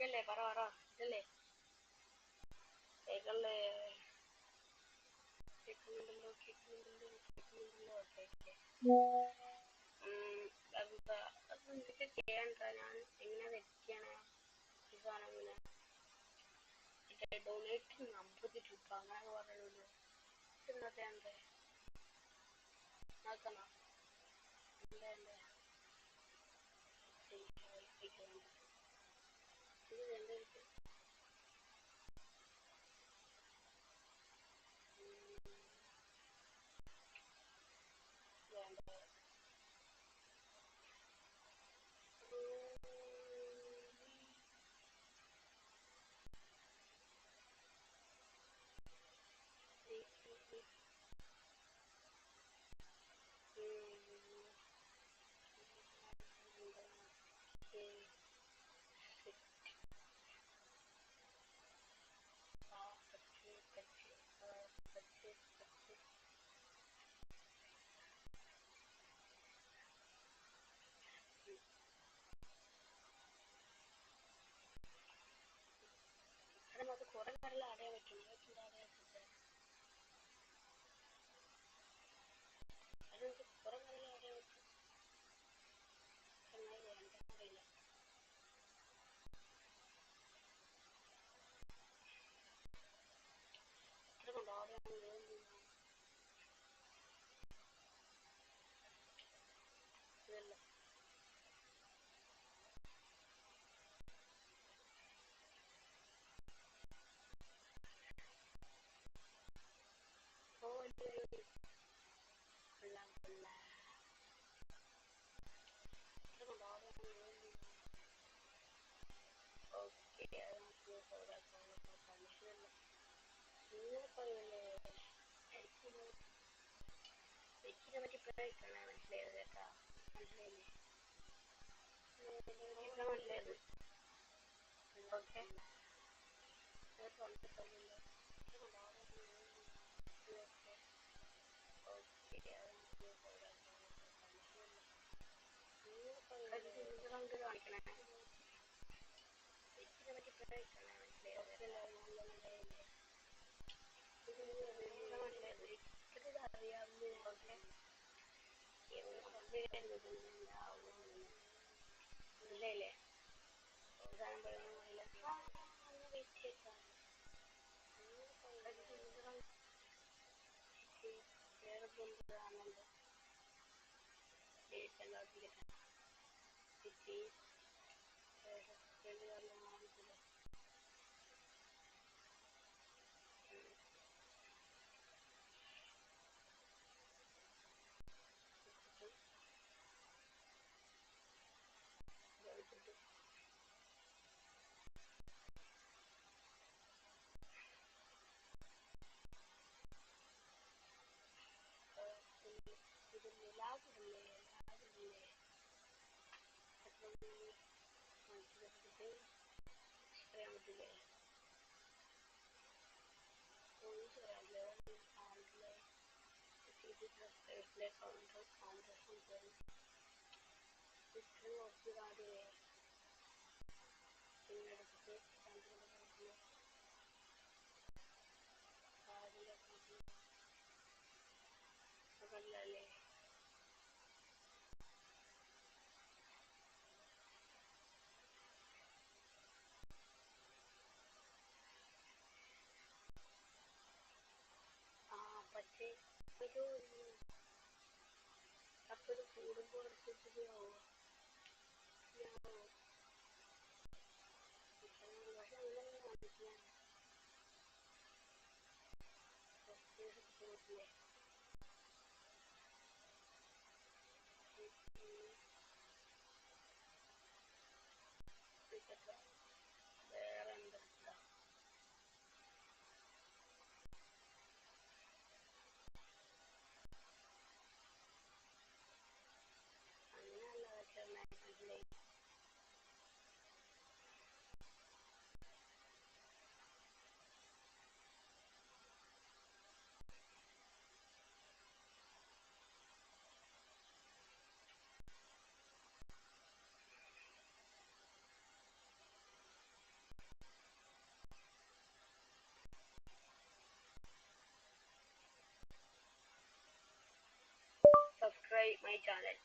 ഓക്കെയല്ലേ? പറ പറ, ഇതല്ലേ? കേക്കല്ലേ? കേൾക്കുന്നുണ്ടല്ലോ, കേൾക്കുന്നുണ്ടല്ലോ, കേൾക്കുന്നുണ്ടല്ലോ. Okay okay. എന്താ അത് എന്തൊക്കെ ചെയ്യാണ്ടാ? ഞാൻ എങ്ങനെ വെക്കാണ് ഈ സാധനം? ഇങ്ങനെ ഡൊണേറ്റ് 50 രൂപ അങ്ങനെ പറയുള്ളൂ. ഇന്നത്തെ എന്താ നോക്കണോ? എന്താ എന്താ ഇത് എന്താ വേണ്ട? നമുക്ക് കുറെ നല്ല അറിയാൻ പറ്റും. അതെനിക്ക് കുറെ നല്ല അറിയാൻ പറ്റും. എന്നാൽ വേണ്ടെന്നറിയില്ല. ഇത്ര കൊണ്ട് ആരെയാണ് ഇതല്ല. ഓ കൊള്ളാം കൊള്ളാം. ഇത്ര കൊണ്ട് ആരെയാണ് ഓക്കെ. അത് നമുക്ക് കമ്മീഷനല്ല. നിങ്ങൾ പറയുമല്ലേ എനിക്കിതിനെ പറ്റി പ്രയോഗിക്കാനാണ് മനസ്സിലായത് കേട്ടാ. മനസ്സിലായില്ലേ? മനസ്സിലായത്. ഓക്കെ പറഞ്ഞിട്ടില്ലല്ലോ. കാണിക്കണേ ഇതിനെ പറ്റി പ്രയോഗിക്കാനാണ് മനസ്സിലായത്. അറിയാവുന്ന ഓക്കെ മനസ്സിലായില്ലേ? സാധനം പറയുന്നില്ല. വെയിറ്റ് ചെയ്താ വേറെ ബന്ധുവാണല്ലോ. സിറ്റി ഇത് ലാഭമില്ലേ? ലാഭമില്ലേ? മനസ്സിലാക്കിട്ട് പറയാൻ പറ്റില്ലേ? ചോദിച്ചു പറയാമല്ലേ? ആണല്ലേ? കൗണ്ടർ കുറച്ച് കാര്യമേ പിന്നെടുത്തിട്ട് അതല്ലേ ആ പക്ഷേ ഒരു അപ്പൊ ഇത് കൂടുമ്പോൾ അനുസരിച്ചിട്ട് പക്ഷെ അങ്ങനെ കാണിക്കാൻ പോയിട്ടില്ലേ? വേറെ എന്തെടുത്താ അങ്ങനെയല്ല വെച്ചാൽ my channel.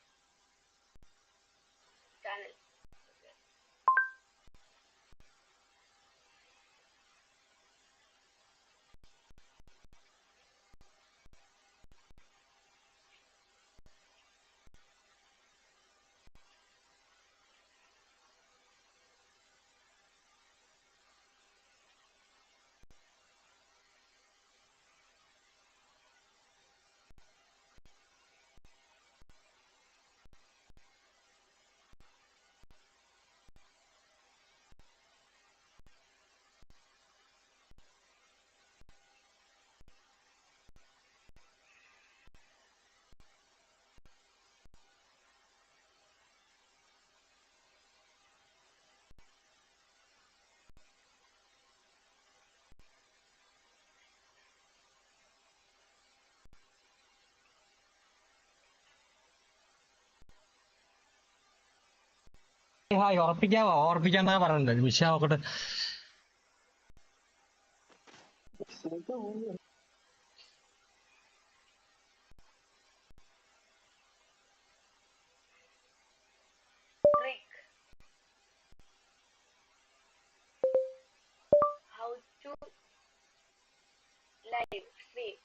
ഹായ് ഓർപ്പിക്കാന്നാ പറഞ്ഞത് വിഷയം നോക്കട്ടെ. Trick. How to live stream.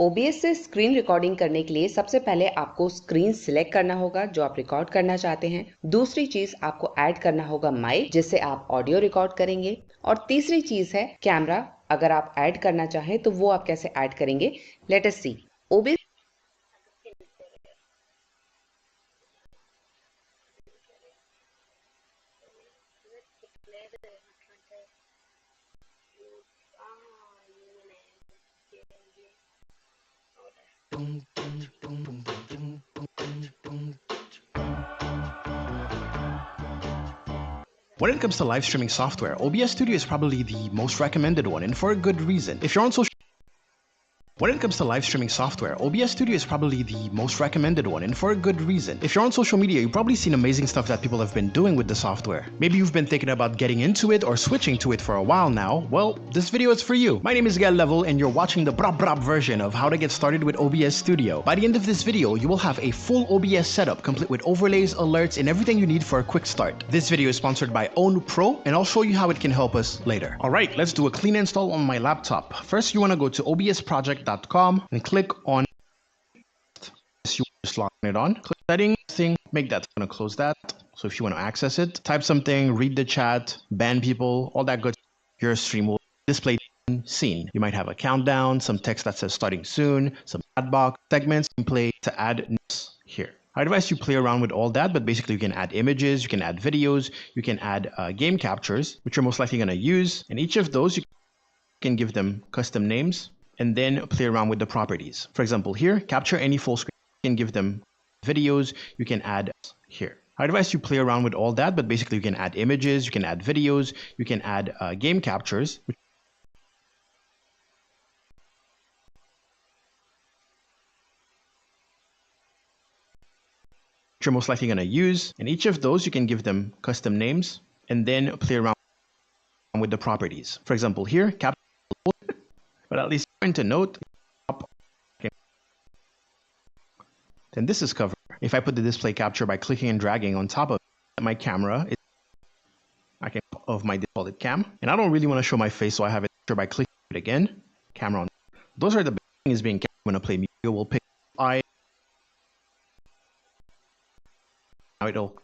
OBS से स्क्रीन रिकॉर्डिंग करने के लिए सबसे पहले आपको स्क्रीन सिलेक्ट करना होगा जो आप रिकॉर्ड करना चाहते हैं। दूसरी चीज आपको ऐड करना होगा माइक जिससे आप ऑडियो रिकॉर्ड करेंगे। और तीसरी चीज है कैमरा। अगर आप ऐड करना चाहें तो वो आप कैसे ऐड करेंगे, let us see. OBS When it comes to live streaming software, OBS Studio is probably the most recommended one, and for a good reason. If you're on social When it comes to live streaming software, OBS Studio is probably the most recommended one, and for a good reason. If you're on social media, you've probably seen amazing stuff that people have been doing with the software. Maybe you've been thinking about getting into it or switching to it for a while now. Well, this video is for you. My name is Gael Level, and you're watching the brab brab version of how to get started with OBS Studio. By the end of this video, you will have a full OBS setup complete with overlays, alerts, and everything you need for a quick start. This video is sponsored by OWN Pro, and I'll show you how it can help us later. Alright, let's do a clean install on my laptop. First, you want to go to obsproject.com and click on you just log it on. Click setting thing, make that. I'm gonna close that. So if you want to access it, type something, read the chat, ban people, all that good. Your stream will display scene. You might have a countdown, some text that says starting soon, some ad box segments you can play to add news here. I advise you play around with all that, but basically you can add images, you can add videos, you can add game captures, which you're most likely going to use. And each of those, you can give them custom names and then play around with the properties. For example, here, capture any full screen. You can give them videos, you can add here. I advise you play around with all that, but basically you can add images, you can add videos, you can add game captures, which you're most likely going to use. And each of those, you can give them custom names and then play around with the properties. For example, here, capture, but at least point to note, then this is covered. If I put the display capture by clicking and dragging on top of my camera, I can of my default cam, and I don't really want to show my face, so I have it by clicking it again. Camera on. Those are the things being captured. When I play music, we'll pick I. Now it'll.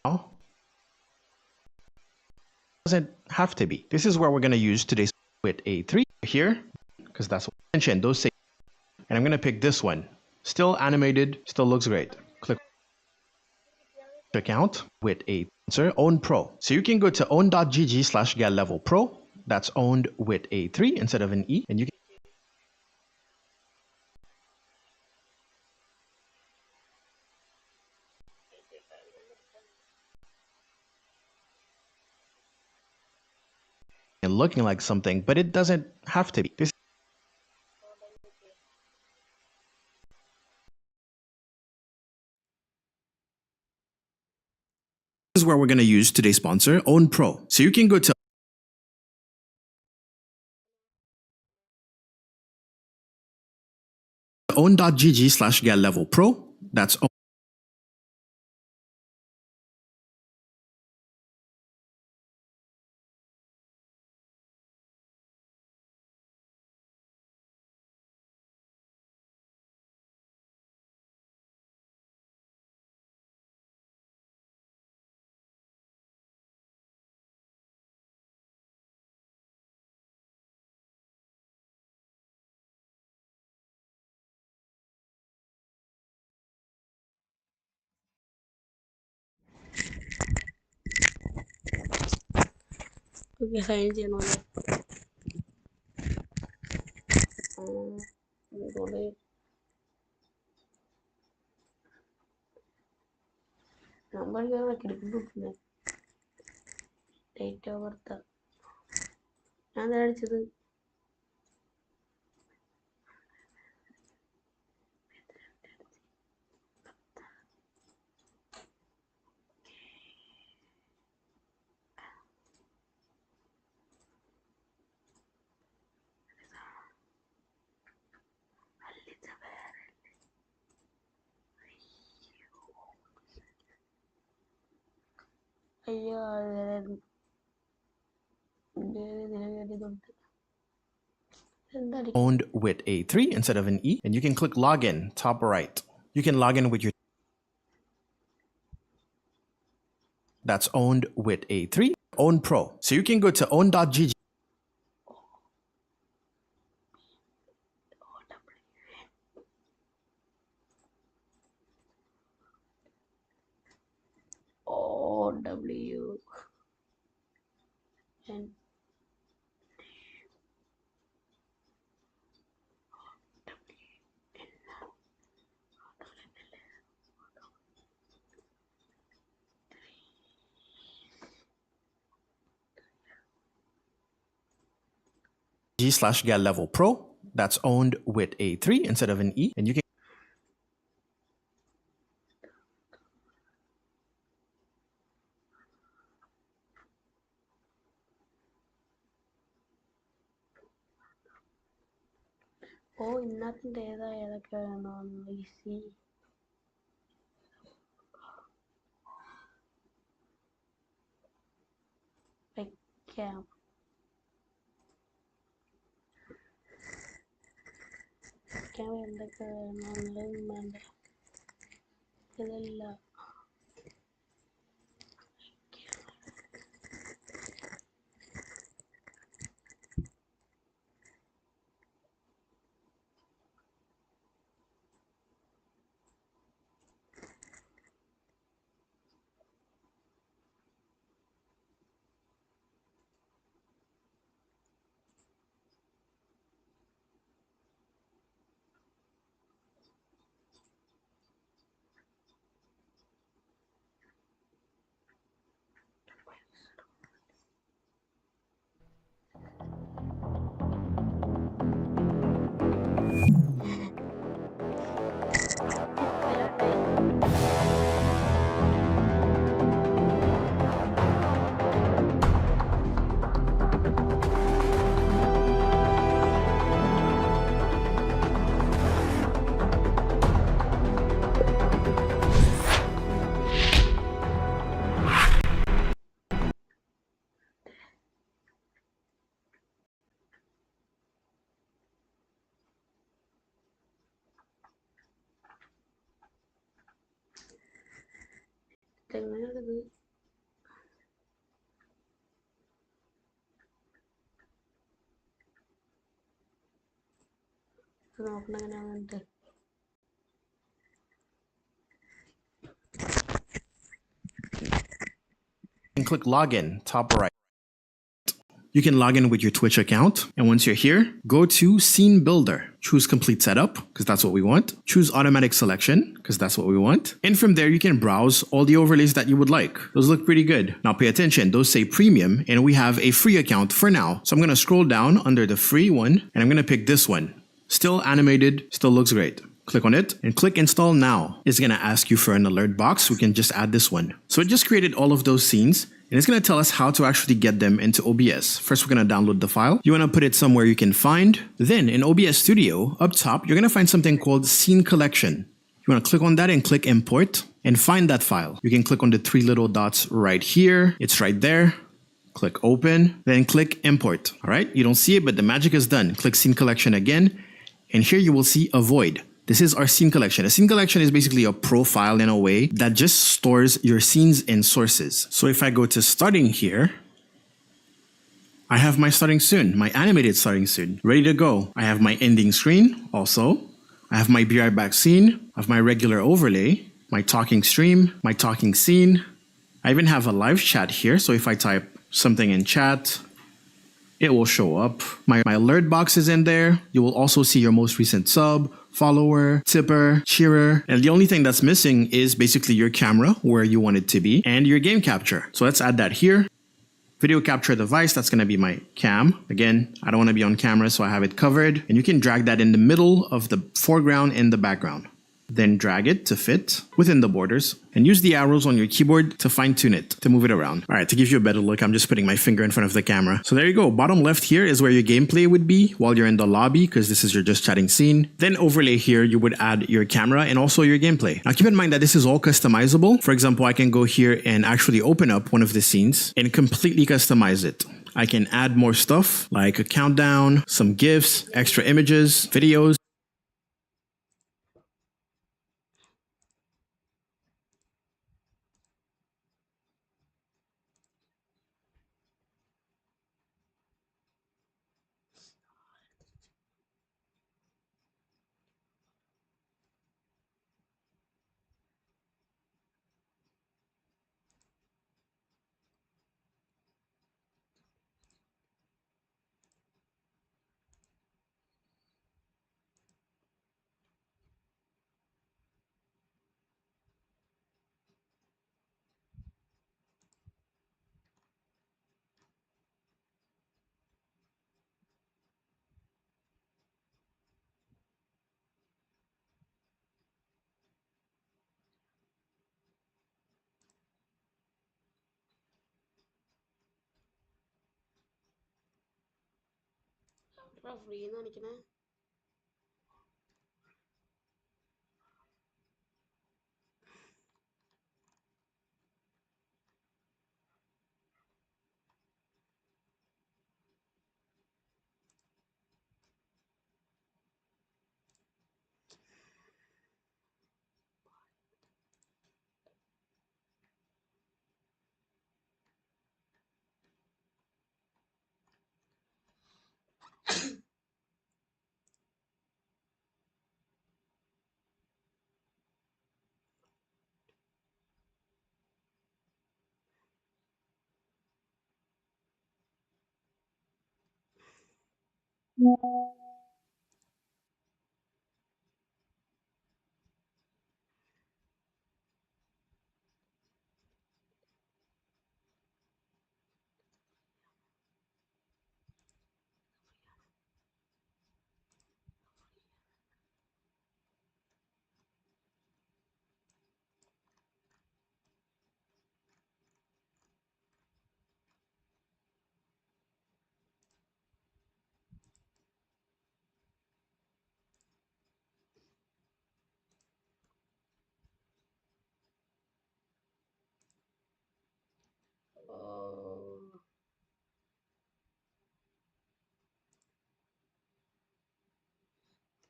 Oh, doesn't have to be. This is where we're going to use today's with A3 here, because that's what I mentioned. Those say, and I'm going to pick this one. Still animated, still looks great. Click account with a sponsor, OWN Pro. So you can go to own.gg/GaelLevelPro. That's owned with a 3 instead of an E, and you can looking like something, but it doesn't have to be. This where we're going to use today's sponsor, Own Pro. So you can go to own.gg/getlevelpro. That's okay sign ചെയ്യണമല്ലോ. Number കിടക്കുന്നു. Date of birth ഞാൻ എന്താ അടിച്ചത്? അയ്യോ owned with a 3 instead of an E. And you can click login, top right. You can log in with your... That's owned with a 3. Own Pro. So you can go to own.gg. OW and G/getlevelpro. That's owned with a 3 instead of an E. And you can... ഇന്നത്തെ ഏതൊക്കെയാണോ easy വെക്കാം. എന്തൊക്കെ വേണം വേണ്ട ഇതല്ല. എങ്ങനെയാണത്? നോക്കണം എങ്ങനെയാണെന്നിട്ട്. And click login, top right. You can log in with your Twitch account. And once you're here, go to Scene Builder. Choose Complete Setup, because that's what we want. Choose Automatic Selection, because that's what we want. And from there, you can browse all the overlays that you would like. Those look pretty good. Now pay attention, those say Premium, and we have a free account for now. So I'm going to scroll down under the free one, and I'm going to pick this one. Still animated, still looks great. Click on it and click install now. It's going to ask you for an alert box. We can just add this one. So it just created all of those scenes and it's going to tell us how to actually get them into OBS. First, we're going to download the file. You want to put it somewhere you can find. Then in OBS Studio, up top, you're going to find something called Scene Collection. You want to click on that and click import and find that file. You can click on the 3 little dots right here. It's right there. Click open, then click import. All right, you don't see it, but the magic is done. Click Scene Collection again. And here you will see a void. This is our scene collection. A scene collection is basically a profile in a way that just stores your scenes and sources. So if I go to starting here, I have my starting soon, my animated starting soon, ready to go. I have my ending screen also. I have my be right back scene. I have my regular overlay, my talking stream, my talking scene. I even have a live chat here. So if I type something in chat, it will show up. My alert box is in there. You will also see your most recent sub, follower, tipper, cheerer. And the only thing that's missing is basically your camera where you want it to be and your game capture. So let's add that here. Video capture device, that's going to be my cam. Again, I don't want to be on camera, so I have it covered. And you can drag that in the middle of the foreground and the background. Then drag it to fit within the borders and use the arrows on your keyboard to fine tune it, to move it around. All right, to give you a better look, I'm just putting my finger in front of the camera. So there you go. Bottom left here is where your gameplay would be while you're in the lobby, because this is your just chatting scene. Then overlay here, you would add your camera and also your gameplay. Now keep in mind that this is all customizable. For example, I can go here and actually open up one of the scenes and completely customize it. I can add more stuff like a countdown, some GIFs, extra images, videos. Free എന്ന് കാണിക്കണേ.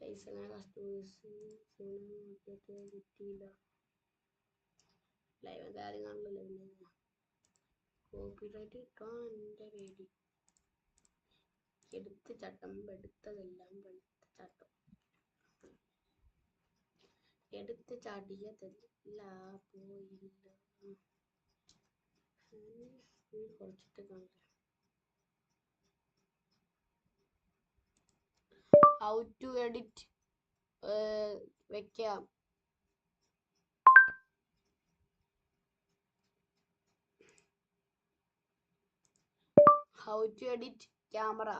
Guys, അങ്ങനെ customers കിട്ടിയില്ല. Live കാര്യം കാണില്ലല്ലോ. പിന്നെ copyright കിട്ടാൻ എൻ്റെ പേടി. എടുത്ത് ചട്ടം എടുത്തതെല്ലാം വെളുത്ത ചട്ടം. എടുത്ത് ചാടിയതല്ല പോയില്ല. കുറച്ചിട്ട് കാണില്ല. How to edit വെക്കാം. How to edit camera.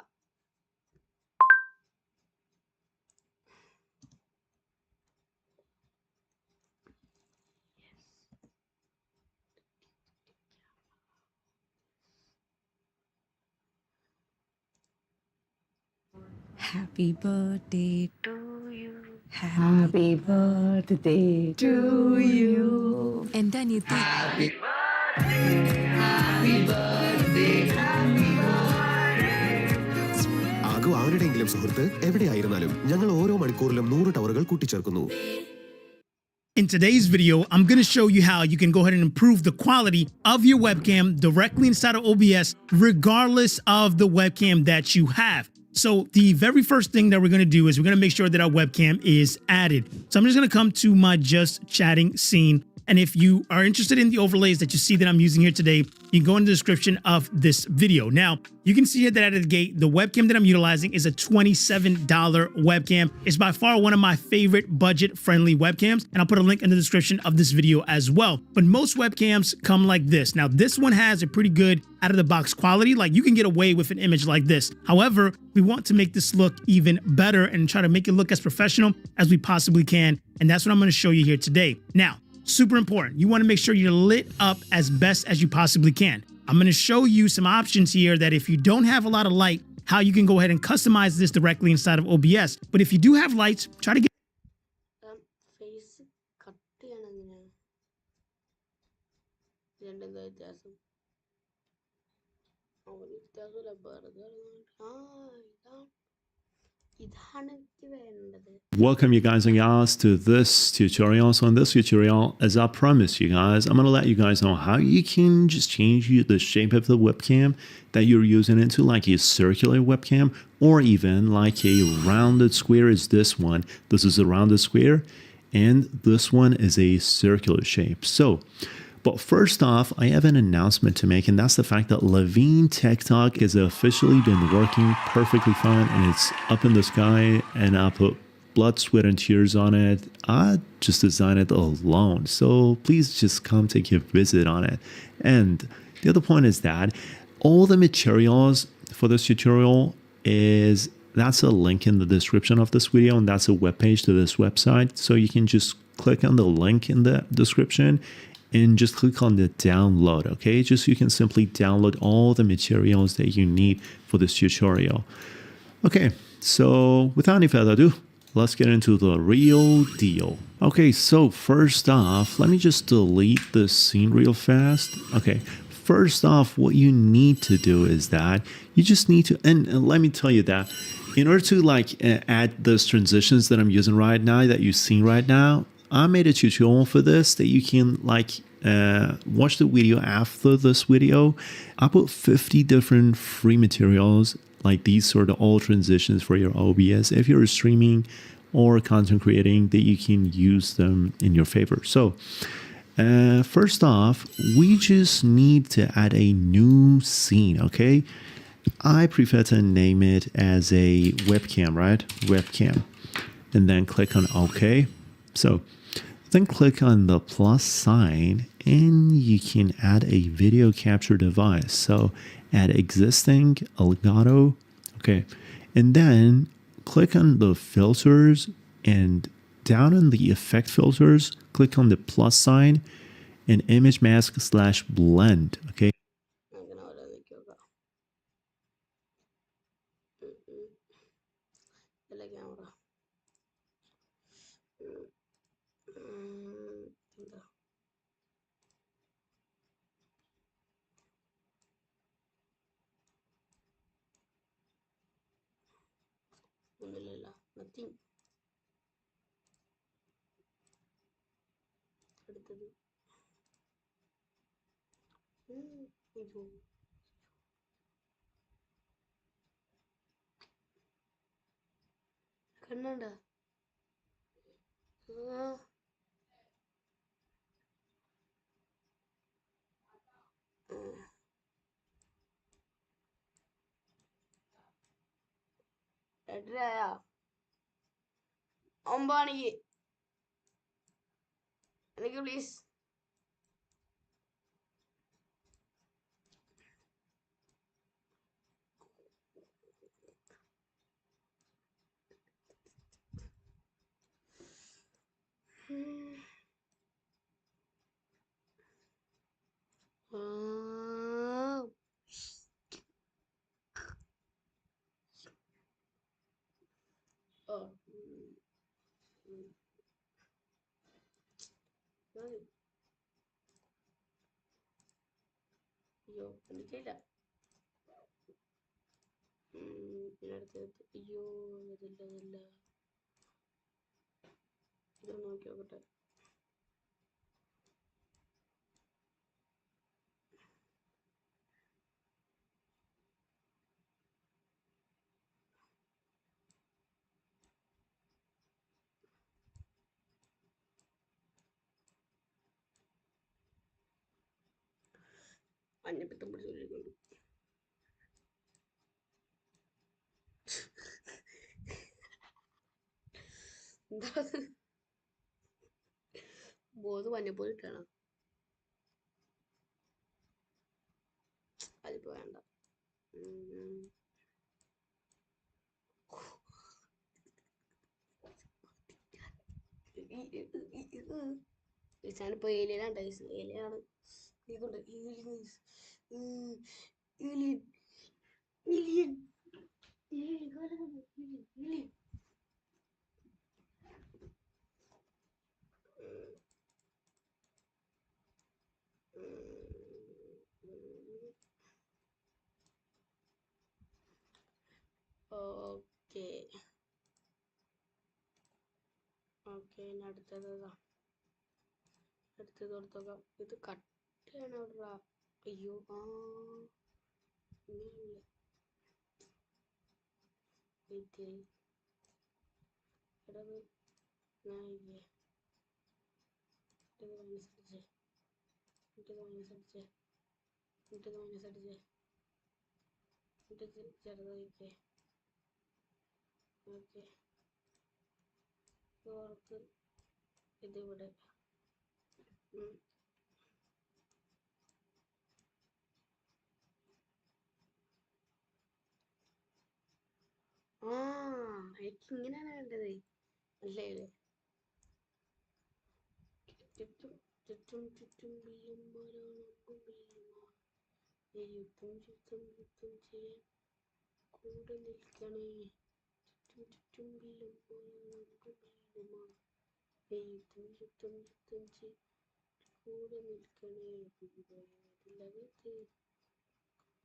Happy birthday to you. Happy birthday to you. എൻ്റെ അനിയത്തി ആകു ആരുടെയെങ്കിലും സുഹൃത്ത് എവിടെയായിരുന്നാലും ഞങ്ങൾ ഓരോ മണിക്കൂറിലും 100 ടവറുകൾ കൂട്ടിച്ചേർക്കുന്നു. In today's video, I'm going to show you how you can go ahead and improve the quality of your webcam directly inside of OBS, regardless of the webcam that you have. So the very first thing that we're going to do is we're going to make sure that our webcam is added. So I'm just going to come to my just chatting scene. And if you are interested in the overlays that you see that I'm using here today, you can go in the description of this video. Now, you can see here that out of the gate, the webcam that I'm utilizing is a $27 webcam. It's by far one of my favorite budget-friendly webcams, and I'll put a link in the description of this video as well. But most webcams come like this. Now, this one has a pretty good out-of-the-box quality. Like, you can get away with an image like this. However, we want to make this look even better and try to make it look as professional as we possibly can, and that's what I'm going to show you here today. Now, super important. You want to make sure you're lit up as best as you possibly can. I'm going to show you some options here that if you don't have a lot of light, how you can go ahead and customize this directly inside of OBS. But if you do have lights, try to get face cut ചെയ്യണം എങ്ങനെയാ? രണ്ടെന്താ വ്യത്യാസം? ഒരു വ്യത്യാസമില്ല, വെറുതെ ഇതാണ് എനിക്ക് വേണ്ടത്. Welcome you guys and gals to this tutorial. So in this tutorial, as I promised you guys, I'm going to let you guys know how you can just change the shape of the webcam that you're using into like a circular webcam or even like a rounded square is this one. This is a rounded square and this one is a circular shape. But first off, I have an announcement to make, and that's the fact that Levine TikTok has officially been working perfectly fine, and it's up in the sky, and I put blood, sweat, and tears on it. I just designed it alone, so please just come take a visit on it. And the other point is that all the materials for this tutorial that's a link in the description of this video, and that's a webpage to this website, so you can just click on the link in the description and just click on the download, okay? Just so you can simply download all the materials that you need for this tutorial. Okay, so without any further ado, let's get into the real deal. Okay, so first off, let me just delete this scene real fast. Okay, first off, what you need to do is that you just need to, and let me tell you that in order to like add those transitions that I'm using right now, that you've seen right now, I made a tutorial for this that you can like watch the video after this video. I put 50 different free materials like these sort of all transitions for your OBS if you're streaming or content creating, that you can use them in your favor. So first off, we just need to add a new scene, okay? I prefer to name it as a webcam, right? Webcam. And then click on OK. So then click on the plus sign and you can add a video capture device. So add existing Elgato. Okay. And then click on the filters, and down in the effect filters, click on the plus sign and image mask / blend. Okay. Nothing. അടുത്തത് ഇത് കണ്ണണ്ട എട്ടരയാ 9 മണിക്ക് എനിക്ക് please അയ്യോ എനിക്കില്ല. അടുത്തത് അയ്യോ ഇതില്ല ഇത് നോക്കി നോക്കട്ടെ. മഞ്ഞപ്പിത്തം പിടിച്ചോണ്ടിരിക്കുന്നു. എന്താ ബോധം മഞ്ഞപ്പൊടി ഇട്ടാണ്. അതിപ്പോ വേണ്ട. ഞാനിപ്പോ ഏലിയനാണ്. ഏലിയനാണ് ഇതുകൊണ്ട് alien alien alien alien. Okay okay ഇനി അടുത്തത് കൊടുത്തോക്കാം. ഇത് കട്ടയാണ് അവിടെ. അയ്യോ ഇങ്ങനെയല്ല ഇത് ഇടത് നായികേ ഇത് മനസ്സടിച്ചേ ചെറുതായിക്കേ. ഓക്കെ ഓർത്ത് ഇതിവിടെ എനിക്ക് ഇങ്ങനെയാണ് വേണ്ടത് അല്ലേ? ചുറ്റും ചുറ്റും ചുറ്റും യുദ്ധം ചെയ്യാൻ കൂടെ നിൽക്കണേ. ചുറ്റും യുദ്ധം ചെയ്ത് കൂടെ നിൽക്കണേ.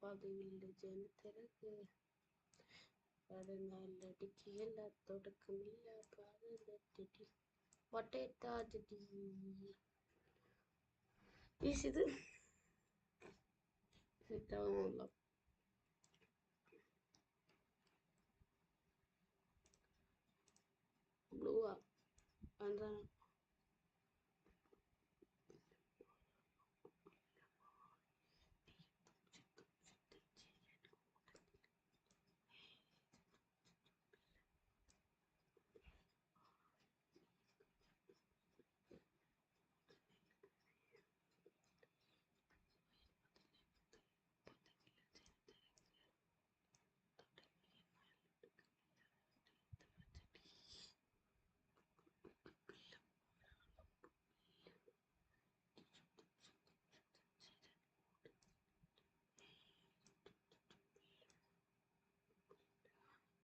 പതിവില്ല ജനത്തിരക്ക് പടനാലടിക്കുകയല്ല തുടക്കമില്ല പാതട്ടി വട്ടേറ്റാതി. ഇത് സെറ്റാവുന്നില്ല. ബ്ലൂവാ എന്താണ്